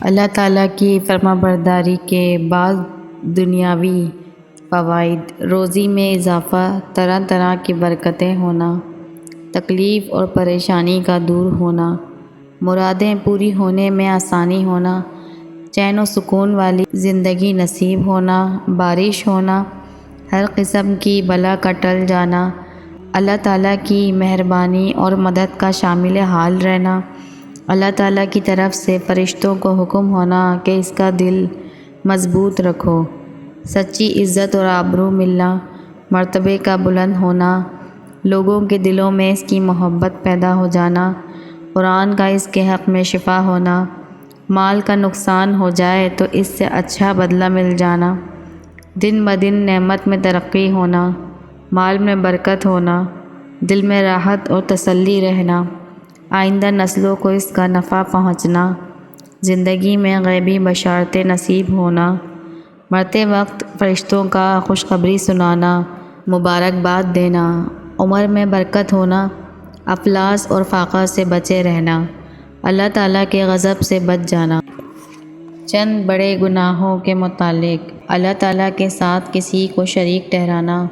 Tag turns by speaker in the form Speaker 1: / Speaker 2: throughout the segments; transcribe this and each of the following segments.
Speaker 1: اللہ تعالیٰ کی فرما برداری کے بعض دنیاوی فوائد: روزی میں اضافہ، طرح طرح کی برکتیں ہونا، تکلیف اور پریشانی کا دور ہونا، مرادیں پوری ہونے میں آسانی ہونا، چین و سکون والی زندگی نصیب ہونا، بارش ہونا، ہر قسم کی بلا کا ٹل جانا، اللہ تعالیٰ کی مہربانی اور مدد کا شامل حال رہنا، اللہ تعالیٰ کی طرف سے فرشتوں کو حکم ہونا کہ اس کا دل مضبوط رکھو، سچی عزت اور آبرو ملنا، مرتبے کا بلند ہونا، لوگوں کے دلوں میں اس کی محبت پیدا ہو جانا، قرآن کا اس کے حق میں شفا ہونا، مال کا نقصان ہو جائے تو اس سے اچھا بدلہ مل جانا، دن بدن نعمت میں ترقی ہونا، مال میں برکت ہونا، دل میں راحت اور تسلی رہنا، آئندہ نسلوں کو اس کا نفع پہنچنا، زندگی میں غیبی بشارتیں نصیب ہونا، مرتے وقت فرشتوں کا خوشخبری سنانا، مبارکباد دینا، عمر میں برکت ہونا، افلاس اور فاقہ سے بچے رہنا، اللہ تعالیٰ کے غضب سے بچ جانا۔ چند بڑے گناہوں کے متعلق: اللہ تعالیٰ کے ساتھ کسی کو شریک ٹھہرانا،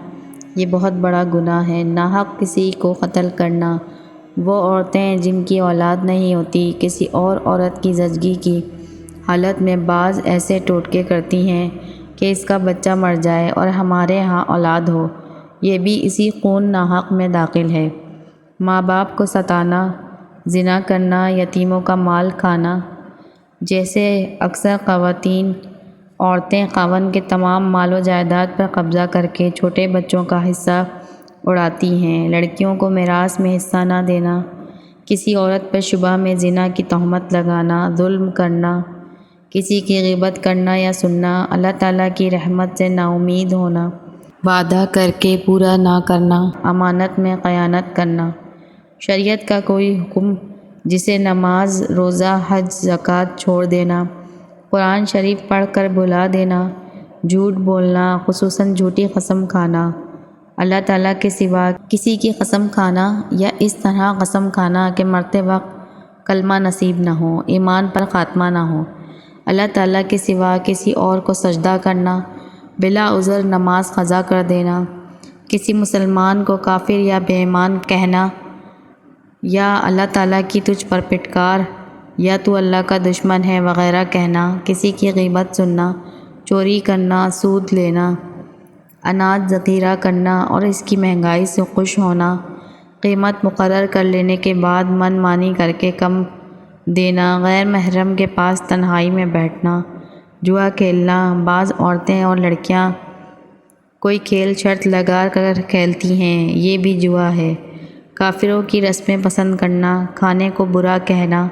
Speaker 1: یہ بہت بڑا گناہ ہے۔ ناحق کسی کو قتل کرنا، وہ عورتیں جن کی اولاد نہیں ہوتی کسی اور عورت کی زچگی کی حالت میں بعض ایسے ٹوٹکے کرتی ہیں کہ اس کا بچہ مر جائے اور ہمارے ہاں اولاد ہو، یہ بھی اسی خون ناحق میں داخل ہے۔ ماں باپ کو ستانا، زنا کرنا، یتیموں کا مال کھانا، جیسے اکثر خواتین عورتیں خاوند کے تمام مال و جائیداد پر قبضہ کر کے چھوٹے بچوں کا حصہ اڑاتی ہیں، لڑکیوں کو میراث میں حصہ نہ دینا، کسی عورت پر شبہ میں زنا کی تہمت لگانا، ظلم کرنا، کسی کی غیبت کرنا یا سننا، اللہ تعالیٰ کی رحمت سے نا امید ہونا، وعدہ کر کے پورا نہ کرنا، امانت میں خیانت کرنا، شریعت کا کوئی حکم جیسے نماز، روزہ، حج، زکوٰۃ چھوڑ دینا، قرآن شریف پڑھ کر بھلا دینا، جھوٹ بولنا، خصوصاً جھوٹی قسم کھانا، اللہ تعالیٰ کے سوا کسی کی قسم کھانا یا اس طرح قسم کھانا کہ مرتے وقت کلمہ نصیب نہ ہو، ایمان پر خاتمہ نہ ہو، اللہ تعالیٰ کے سوا کسی اور کو سجدہ کرنا، بلا عذر نماز قضا کر دینا، کسی مسلمان کو کافر یا بے ایمان کہنا یا اللہ تعالیٰ کی تجھ پر پھٹکار یا تو اللہ کا دشمن ہے وغیرہ کہنا، کسی کی غیبت سننا، چوری کرنا، سود لینا، اناج ذخیرہ کرنا اور اس کی مہنگائی سے خوش ہونا، قیمت مقرر کر لینے کے بعد من مانی کر کے کم دینا، غیر محرم کے پاس تنہائی میں بیٹھنا، جوا کھیلنا، بعض عورتیں اور لڑکیاں کوئی کھیل شرط لگا کر کھیلتی ہیں، یہ بھی جوا ہے، کافروں کی رسمیں پسند کرنا، کھانے کو برا کہنا،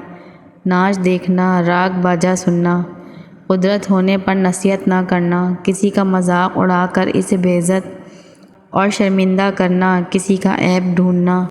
Speaker 1: ناچ دیکھنا، راگ باجا سننا، قدرت ہونے پر نصیحت نہ کرنا، کسی کا مذاق اڑا کر اسے بے عزت اور شرمندہ کرنا، کسی کا عیب ڈھونڈنا،